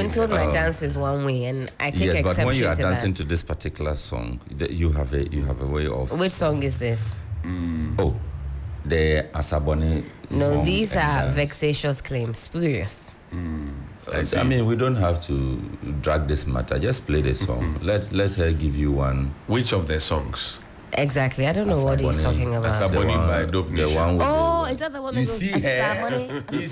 I'm told my dance is one way, and I take exception to that. Yes, but when you are dancing to this particular song, you have a way of. Which song is this? Oh, the Asaboni. No, these are vexatious claims. Spurious. I mean, we don't have to drag this matter. Just play the song. Let her give you one. Which of the songs? Exactly. I don't know what he's talking about. Asaboni by Dope Nation. Is that the one that goes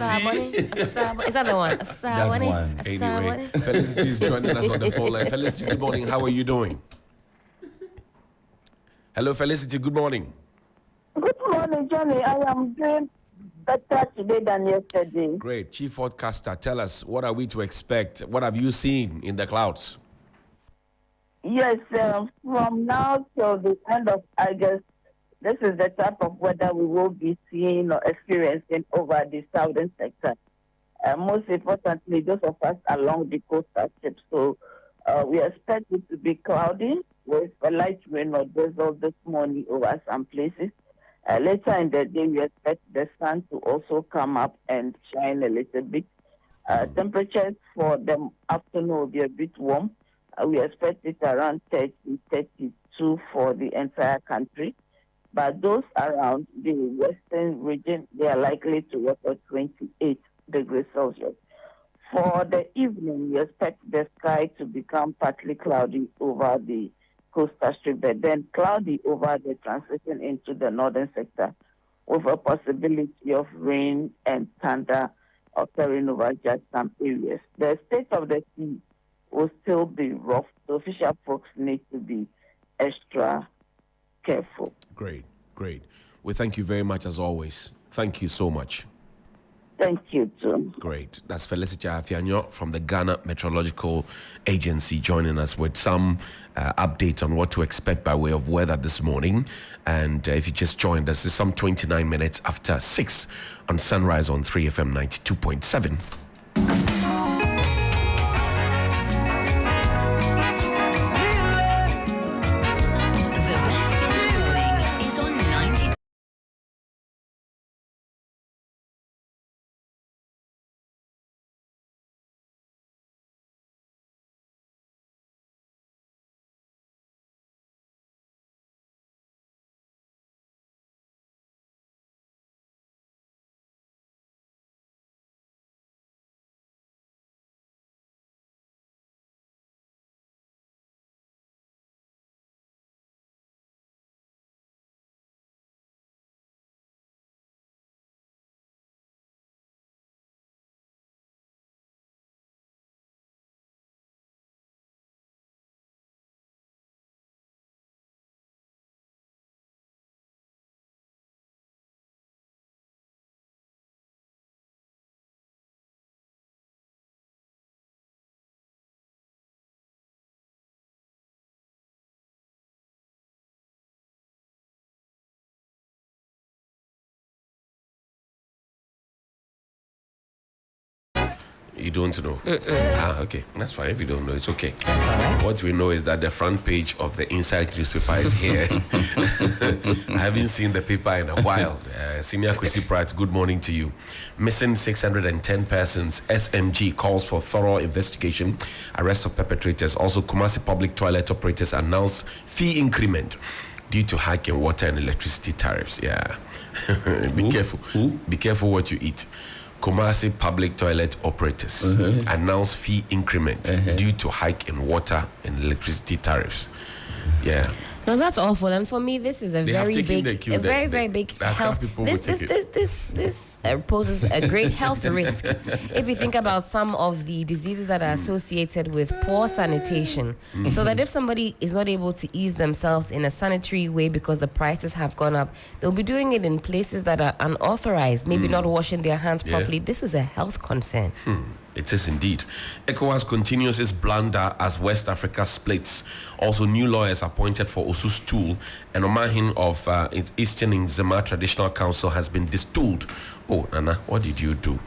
Asaboni? Is that the one? Asaboni? Anyway, Felicity is joining us on the phone line. Felicity, good morning. How are you doing? Hello, Felicity. Good morning. Good morning, Johnny. I am doing better today than yesterday. Great. Chief Forecaster, tell us, what are we to expect? What have you seen in the clouds? Yes, from now till the end of August, this is the type of weather we will be seeing or experiencing over the southern sector. Most importantly, those of us along the coastal strip. So we expect it to be cloudy with a light rain or drizzle this morning over some places. Later in the day, we expect the sun to also come up and shine a little bit. Temperatures for the afternoon will be a bit warm. We expect it around 30, 32 for the entire country. But those around the western region, they are likely to record 28 degrees Celsius. For the evening, we expect the sky to become partly cloudy over the coastal strip, but then cloudy over the transition into the northern sector, with a possibility of rain and thunder occurring over just some areas. The state of the sea will still be rough. The official folks need to be extra careful. Great. We thank you very much as always. Thank you so much. Thank you, too. Great. That's Felicity Appiah-Ampofo from the Ghana Meteorological Agency joining us with some updates on what to expect by way of weather this morning. And if you just joined us, it's some 29 minutes after 6 on Sunrise on 3FM 92.7. You don't know? Okay. That's fine. If you don't know, it's okay. That's all right. What we know is that the front page of the Inside newspaper is here. I haven't seen the paper in a while. Senior Chrissy Pratt, good morning to you. Missing 610 persons. SMG calls for thorough investigation. Arrest of perpetrators. Also, Kumasi public toilet operators announce fee increment due to hike in water and electricity tariffs. Yeah. Be careful. Be careful what you eat. Kumasi public toilet operators announce fee increment due to hike in water and electricity tariffs. Yeah. No, that's awful. And for me, this is a very big health. This poses a great health risk. If you think about some of the diseases that are associated with poor sanitation, so that if somebody is not able to ease themselves in a sanitary way because the prices have gone up, they'll be doing it in places that are unauthorized, maybe not washing their hands properly. This is a health concern. It is indeed. ECOWAS continues its blunder as West Africa splits. Also, new lawyers appointed for Osu's tool, and Omahin of its Eastern Nzema Traditional Council has been destooled. Oh, Nana, what did you do?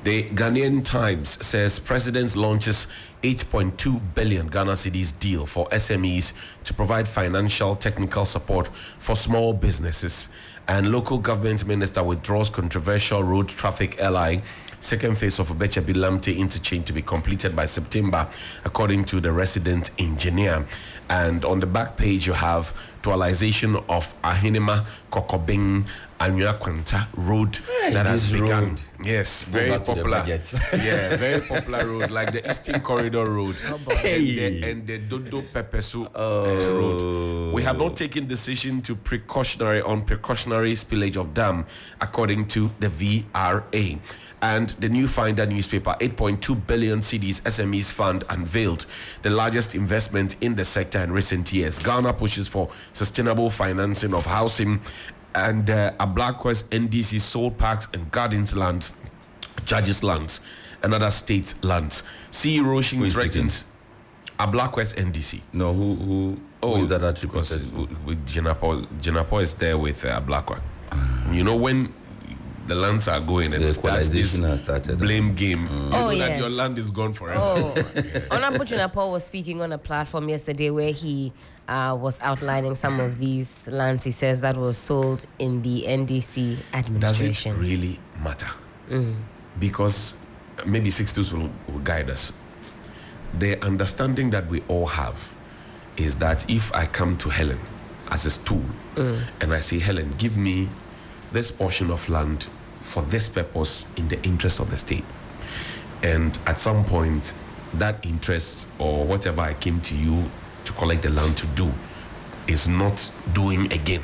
The Ghanaian Times says President launches 8.2 billion Ghana cedis deal for SMEs to provide financial technical support for small businesses. And local government minister withdraws controversial road traffic LI. Second phase of Obecha-Bilamte interchange to be completed by September, according to the resident engineer. And on the back page, you have dualization of Ahinema Kokobing Anua Kwanta road that has begun. Road. Yes, very popular. Yeah, very popular road, like the Eastern Corridor Road and the Dodo Pepesu road. We have not taken decision to precautionary spillage of dam, according to the VRA. And the New Finder newspaper, 8.2 billion cedis SMEs fund unveiled, the largest investment in the sector in recent years. Ghana pushes for sustainable financing of housing, and Ablakwa's NDC sold parks and gardens lands, judges lands, and other state lands. CEO Roshin threatens Ablakwa's NDC. No, who is that attributed? Because with Jenapo is there with Ablakwa. You know, when the lands are going and the equalization has started. Blame game. That your land is gone forever. Honorable Jenapo was speaking on a platform yesterday where he was outlining some of these lands. He says that was sold in the NDC administration. Does it really matter? Because maybe Sixtus will guide us. The understanding that we all have is that if I come to Helen as a stool and I say, Helen, give me this portion of land for this purpose in the interest of the state, and at some point that interest or whatever I came to you to collect the land to do is not doing again,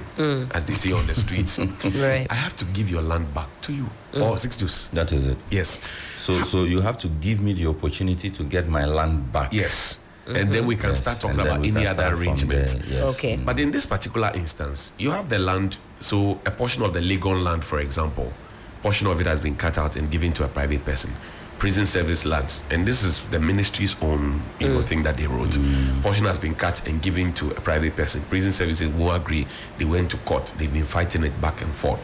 as they say on the streets, right. I have to give your land back to you. Or Sixtus. That is it. Yes. So you have to give me the opportunity to get my land back. Yes. And then we can start talking about any other arrangement. Yes. Okay. But in this particular instance, you have the land, so a portion of the Legon land, for example, portion of it has been cut out and given to a private person. Prison service lands, and this is the ministry's own thing that they wrote. Portion has been cut and given to a private person. Prison services won't agree. They went to court. They've been fighting it back and forth.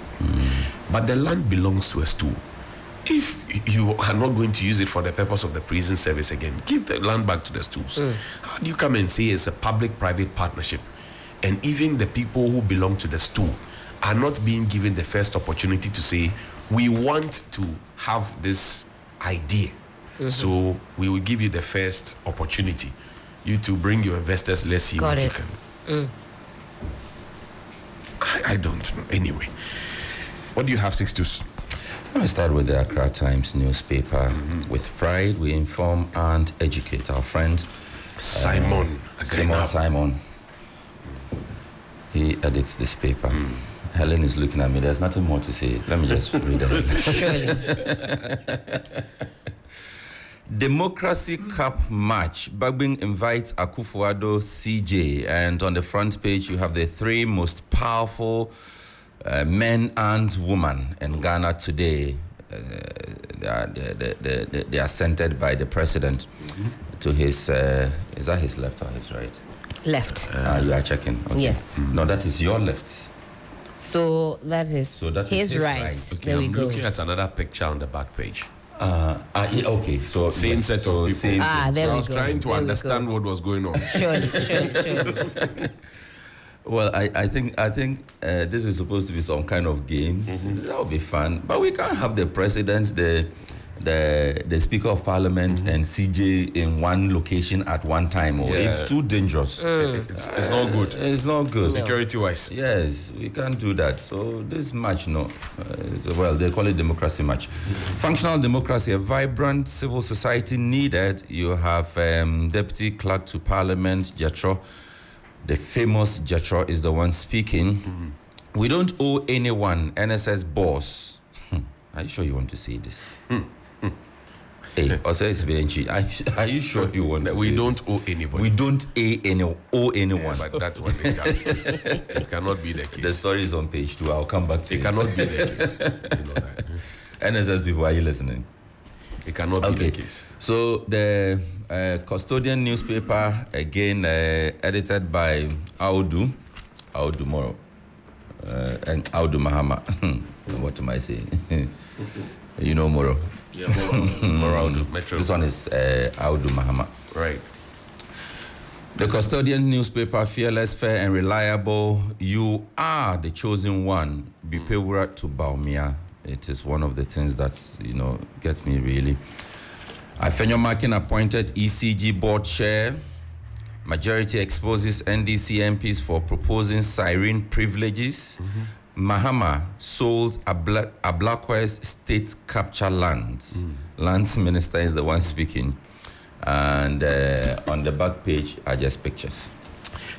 But the land belongs to a stool. If you are not going to use it for the purpose of the prison service again, give the land back to the stools. How do you come and say it's a public-private partnership, and even the people who belong to the stool are not being given the first opportunity to say, we want to have this idea, so we will give you the first opportunity. You to bring your investors, let's see what you can. I don't know. Anyway, what do you have, Sixtus? Let me start with the Accra Times newspaper. With pride, we inform and educate our friend Simon. Simon. He edits this paper. Helen is looking at me. There's nothing more to say. Let me just read it. Democracy Cup match. Bagbin invites Akufo-Addo CJ. And on the front page, you have the three most powerful men and women in Ghana today. They are centered by the president to his, is that his left or his right? Left. You are checking? Okay. Yes. No, that is your left. So that is his right. Okay, there we I'm go. looking at another picture on the back page. Okay, so same set of people. Same there so we go. I was trying to understand what was going on. Surely. Well, I think this is supposed to be some kind of games. That would be fun, but we can't have the president, the Speaker of Parliament, and CJ in one location at one time. It's too dangerous. It's not good. It's not good. Security-wise. Yes, we can't do that. So this match, no. Well, they call it democracy match. Functional democracy, a vibrant civil society needed. You have Deputy Clerk to Parliament, Jetro. The famous Jetro is the one speaking. We don't owe anyone, NSS boss. Are you sure you want to say this? Hey, are you sure you want to say we don't owe anybody? We don't owe anyone. But that's what they can. It cannot be the case. The story is on page 2. I'll come back to it. It cannot be the case. You know that. NSS people, are you listening? It cannot be the case. So the custodian newspaper, again edited by Audu Moro, and Audu Mahama. What am I saying? You know Moro. Yeah, Moro Audu. Metro. This one is Audu Mahama. Right. The custodian newspaper, fearless, fair, and reliable. You are the chosen one. Be favored to Baumia. It is one of the things that, gets me really. Afenyo Makin appointed ECG board chair. Majority exposes NDC MPs for proposing siren privileges. Mahama sold Ablakwa's state capture lands. Lands minister is the one speaking. And on the back page are just pictures.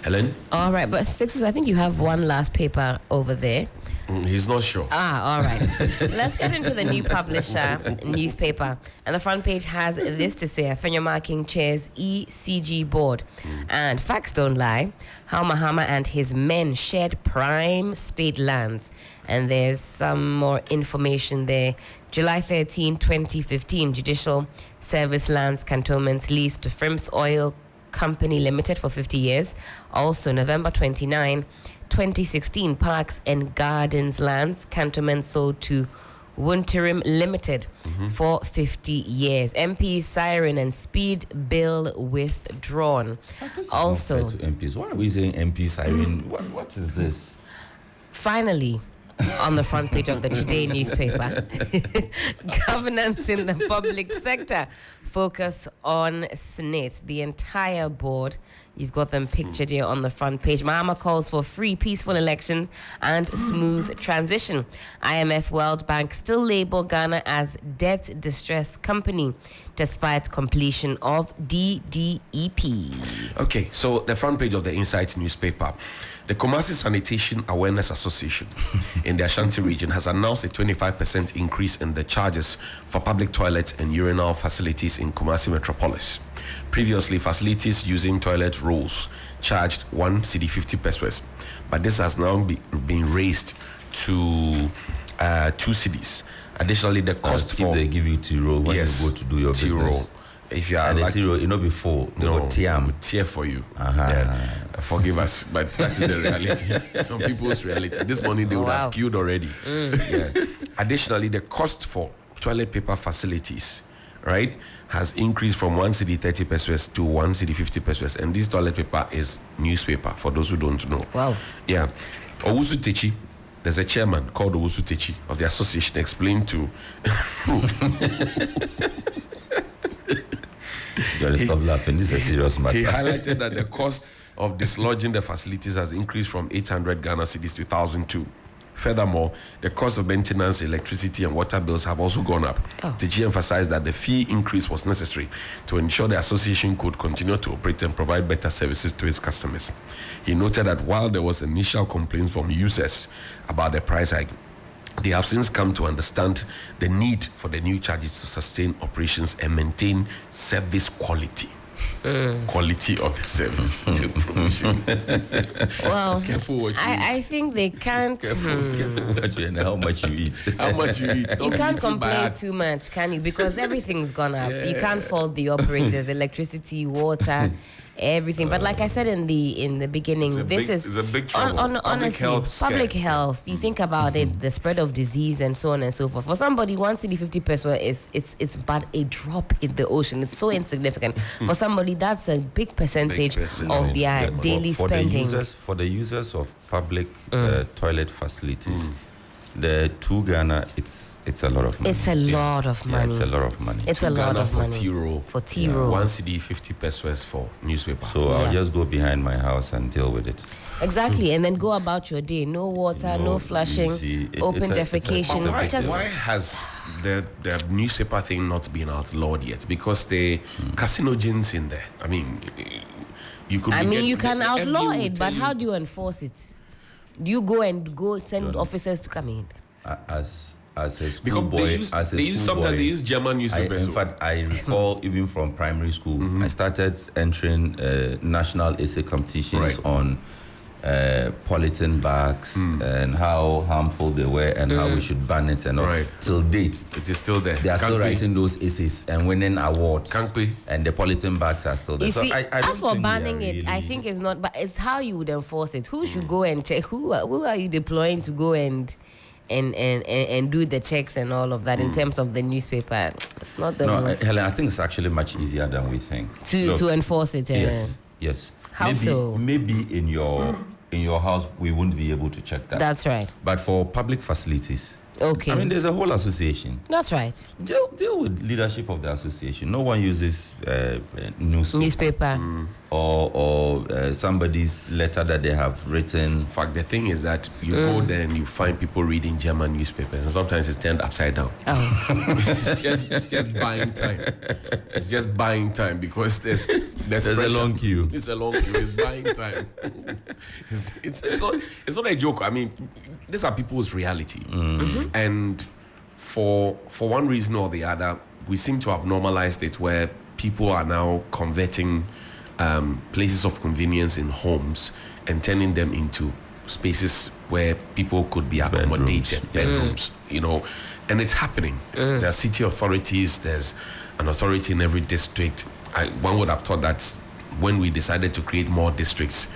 Helen? All right, but Sixtus, I think you have one last paper over there. He's not sure. All right. Let's get into the new publisher newspaper. And the front page has this to say: Afenyo Makin chairs ECG board. And facts don't lie. How Mahama and his men shared prime state lands. And there's some more information there. July 13, 2015, Judicial Service Lands Cantonments leased to Frims Oil Company Limited for 50 years. Also, November 29, 2016, Parks and Gardens Lands Cantonment sold to Wunterim Limited for 50 years. MP siren and speed bill withdrawn. Also, to MPs. Why are we saying MP siren? What is this? Finally, on the front page of the Today newspaper, governance in the public sector. Focus on SNIT, the entire board. You've got them pictured here on the front page. Mahama calls for free, peaceful elections and smooth transition. IMF World Bank still label Ghana as debt distress company despite completion of DDEP. Okay, so the front page of the Insight newspaper. The Kumasi Sanitation Awareness Association in the Ashanti region has announced a 25% increase in the charges for public toilets and urinal facilities in Kumasi Metropolis. Previously, facilities using toilet rolls charged 1 cedi 50 pesos, but this has now been raised to 2 cedis. Additionally, the cost for... they give you T-roll when you go to do your business. If you are like T-roll, before they will tear for you. Yeah. Forgive us, but that is the reality. Some people's reality. This morning they would have queued already. Yeah. Additionally, the cost for toilet paper facilities, right, has increased from 1 cedi 30 pesos to 1 cedi 50 pesos, and this toilet paper is newspaper for those who don't know. Wow. Yeah. Owusu Techi, there's a chairman called Owusu Techi of the association, explained to You gotta stop laughing. This is a serious matter. He highlighted that the cost of dislodging the facilities has increased from 800 Ghana cedis to 1,002. Furthermore, the cost of maintenance, electricity, and water bills have also gone up. Techi emphasized that the fee increase was necessary to ensure the association could continue to operate and provide better services to its customers. He noted that while there was initial complaints from users about the price hike, they have since come to understand the need for the new charges to sustain operations and maintain service quality. Quality of the service. Well, careful what you eat. I think they can't. Careful what you eat and how much you eat. How much you eat. You can't complain too much, can you? Because everything's gone up. Yeah. You can't fault the operators, electricity, water, everything. But like I said in the beginning, it's a big trouble. Honestly, public health. You think about it, the spread of disease and so on and so forth. For somebody, 1 cedi 50 pesos it's but a drop in the ocean. It's so insignificant. For somebody, that's a big percentage of their daily spending. For the users of public toilet facilities, the 2 Ghana, it's a lot of money. It's a lot of money. It's a lot of money. It's a lot of money. For T-roll. 1 cedi 50 pesos for newspaper. So I'll just go behind my house and deal with it. Exactly, and then go about your day. No water, no flushing, open defecation. Why has the newspaper thing not been outlawed yet? Because the carcinogens in there. I mean, you can outlaw it, but how do you enforce it? Do you go send officers to come in? As a schoolboy, they use German newspapers. In fact, I recall even from primary school, I started entering national essay competitions on polythene bags and how harmful they were and how we should ban it and all. Till date, it is still there. They are still writing those essays and winning awards. And the polythene bags are still there. You see, as for banning it, I think it's not. But it's how you would enforce it. Who should go and check? Who are you deploying to go and do the checks and all of that in terms of the newspaper? It's not the most. Helen, I think it's actually much easier than we think. To enforce it. Yes. Yes. How so? Maybe in your house we won't be able to check that. That's right. But for public facilities, okay. I mean, there's a whole association. That's right. Deal with leadership of the association. No one uses newspaper. Or somebody's letter that they have written. In fact, the thing is that you go there and you find people reading German newspapers, and sometimes it's turned upside down. Oh. it's just buying time. It's just buying time because there's a long queue. It's a long queue. It's buying time. It's not a joke. I mean, these are people's reality, and for one reason or the other, we seem to have normalized it where people are now converting places of convenience in homes and turning them into spaces where people could be accommodated, bedrooms, you know, and it's happening. There are city authorities, there's an authority in every district. One would have thought that when we decided to create more districts,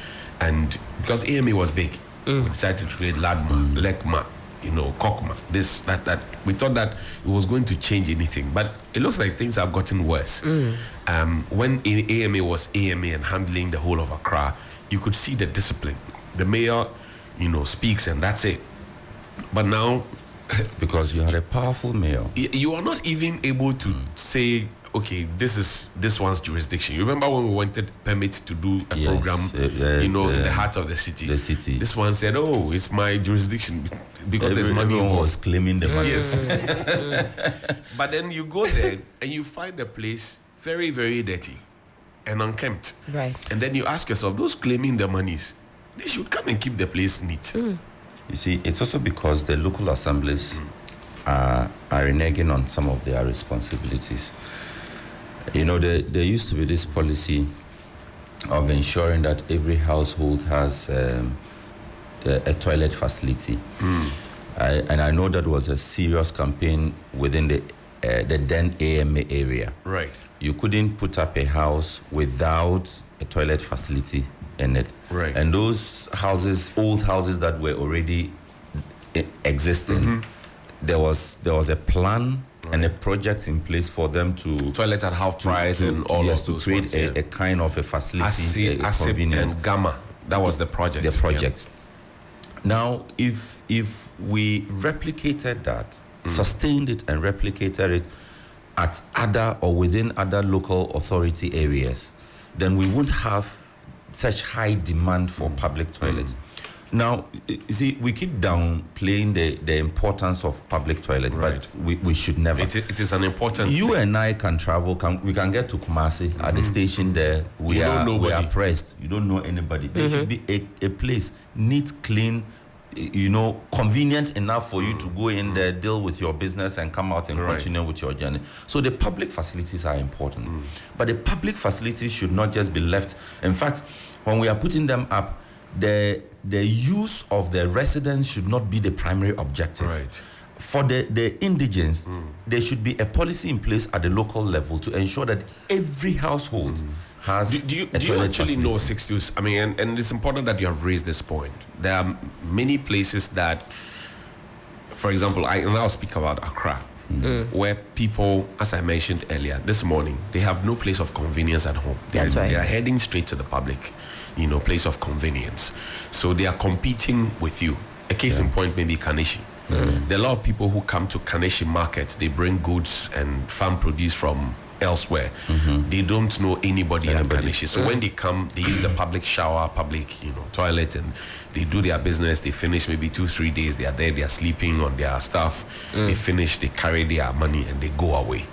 and because AMA was big, we decided to create Ladma, Lekma, you know, Kokma, this, that. We thought that it was going to change anything, but it looks like things have gotten worse. When AMA was AMA and handling the whole of Accra, you could see the discipline. The mayor, you know, speaks and that's it. But now, because you had a powerful mayor, you are not even able to say, okay, this is this one's jurisdiction. You remember when we wanted permit to do a program, in the heart of the city? The city. This one said, oh, it's my jurisdiction because there's money involved. Everyone was claiming the money. Yes. But then you go there and you find the place very, very dirty and unkempt. Right. And then you ask yourself, those claiming the monies, they should come and keep the place neat. You see, it's also because the local assemblies are reneging on some of their responsibilities. You know, there used to be this policy of ensuring that every household has a toilet facility. And I know that was a serious campaign within the then AMA area. Right. You couldn't put up a house without a toilet facility in it. Right. And those houses, old houses that were already existing, there was a plan and a project in place for them to toilet at half price and all of those to create a kind of a facility, a convenience. And Gamma. That was the project. The project. Now, if we replicated that, sustained it and replicated it at other or within other local authority areas, then we wouldn't have such high demand for public toilets. Now, you see, we keep downplaying the importance of public toilets, but we should never. It is an important You thing. and I can travel, we can get to Kumasi at the station there. We are pressed. You don't know anybody. There should be a place, neat, clean, you know, convenient enough for you to go in there, deal with your business and come out and continue with your journey. So the public facilities are important. But the public facilities should not just be left. In fact, when we are putting them up, the use of the residents should not be the primary objective. Right. For the indigents, there should be a policy in place at the local level to ensure that every household has do you a toilet actually facility. know Sixtus? I mean, and it's important that you have raised this point. There are many places that, for example, I'll speak about Accra, where people, as I mentioned earlier, this morning, they have no place of convenience at home. That's right. They are heading straight to the public, you know, place of convenience. So they are competing with you. A case in point may be Kaneshi. There are a lot of people who come to Kaneshi market. They bring goods and farm produce from elsewhere. They don't know anybody at Kaneshi. So when they come, they use the public shower, public, you know, toilet, and they do their business. They finish maybe 2-3 days. They are there. They are sleeping on their stuff. They finish. They carry their money and they go away.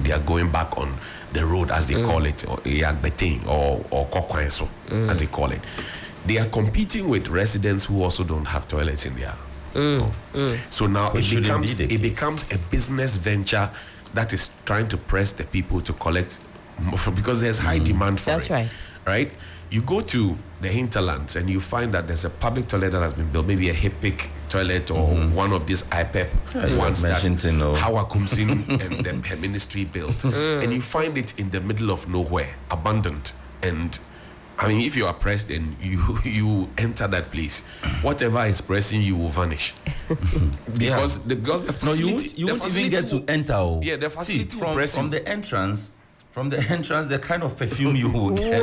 They are going back on the road, as they call it, or Yagbeting or Kokwanso, as they call it. They are competing with residents who also don't have toilets in their home. So now it becomes a business venture that is trying to press the people to collect because there's high demand for it. That's right. Right? You go to the hinterlands and you find that there's a public toilet that has been built, maybe a HIPIC toilet or one of these IPEP ones that Hawa Kumsin and the ministry built. And you find it in the middle of nowhere, abandoned. And I mean, if you are pressed and you enter that place, whatever is pressing you will vanish. because the facility... you won't even get to enter. Yeah, the facility will press from the entrance From the entrance, the kind of perfume you will get.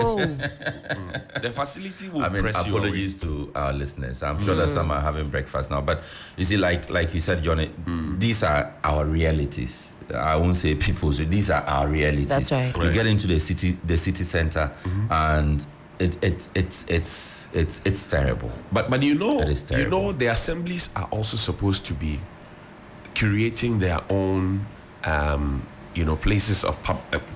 The facility will press you away. Apologies to our listeners. I'm sure that some are having breakfast now. But you see, like you said, Johnny, these are our realities. I won't say people's. These are our realities. That's right. You get into the city center, and it's terrible. But you know, the assemblies are also supposed to be curating their own places of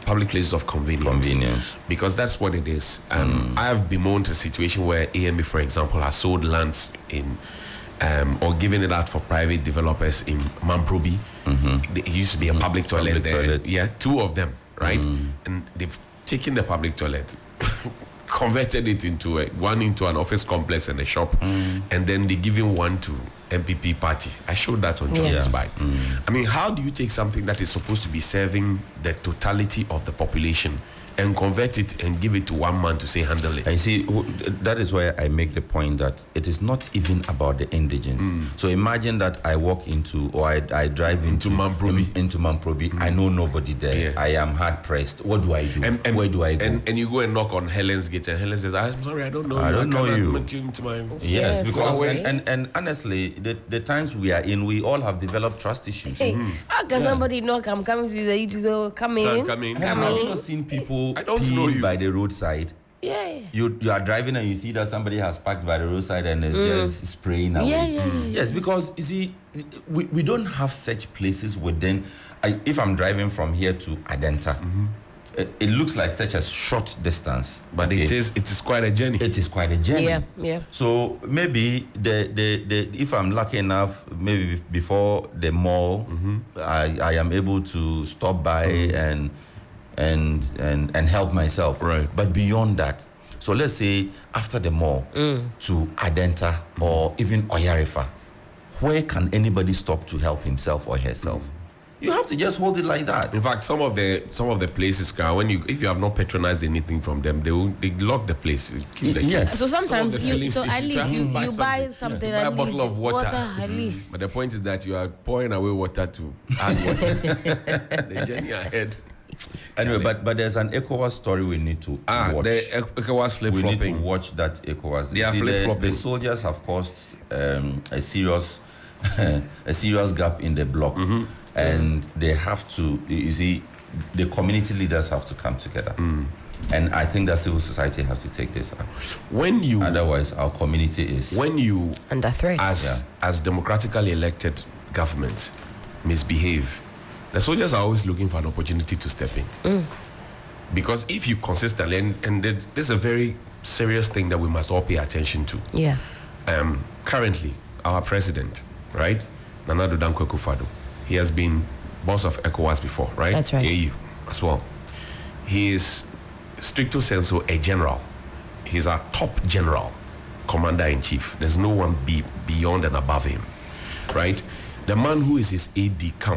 public places of convenience, because that's what it is. I have bemoaned a situation where AMA, for example, has sold lands in or given it out for private developers in Mamprobi. It used to be a public toilet there. Yeah, 2 of them, right? And they've taken the public toilet, converted it into one into an office complex and a shop, and then they giving one to MPP party. I showed that on Johnny's bike. I mean, how do you take something that is supposed to be serving the totality of the population and convert it and give it to one man to say handle it? I see. That is why I make the point that it is not even about the indigents. So imagine that I walk into, or I drive into Mamprobi. I know nobody there. I am hard pressed. What do I do? And where do I go? And you go and knock on Helen's gate, and Helen says, "I'm sorry, I don't know. I don't know you." Yes, because and honestly, the times we are in, we all have developed trust issues. How can somebody knock? I'm coming to you to come in. Have you not seen people I don't know you by the roadside? Yeah. You are driving and you see that somebody has parked by the roadside and is just spraying away. Yes, because you see, we don't have such places within. If I'm driving from here to Adenta, it looks like such a short distance, but it is quite a journey. It is quite a journey. Yeah. So maybe the if I'm lucky enough, maybe before the mall, I am able to stop by and help myself. Right. But beyond that, so let's say after the mall to Adenta or even Oyarifa, where can anybody stop to help himself or herself? You have to just hold it like that. In fact, some of the places, if you have not patronized anything from them, they lock the place. Yes. So sometimes at least you buy something. Buy a bottle of water. At least. But the point is that you are pouring away water to add water. The journey ahead. Anyway, but there's an ECOWAS story we need to watch. The ECOWAS flip-flopping. We need to watch that ECOWAS. They are flip-flopping. The soldiers have caused a serious gap in the bloc. And they have to, you see, the community leaders have to come together. And I think that civil society has to take this up. Otherwise, our community is under threat. As democratically elected governments misbehave, the soldiers are always looking for an opportunity to step in. Because if you consistently, and there's a very serious thing that we must all pay attention to. Yeah. Currently, our president, right, Nana Addo Dankwa Akufo-Addo, he has been boss of ECOWAS before, right? That's right. AU as well. He is stricto sensu a general. He's our top general, commander-in-chief. There's no one beyond and above him, right? The man who is his AD camp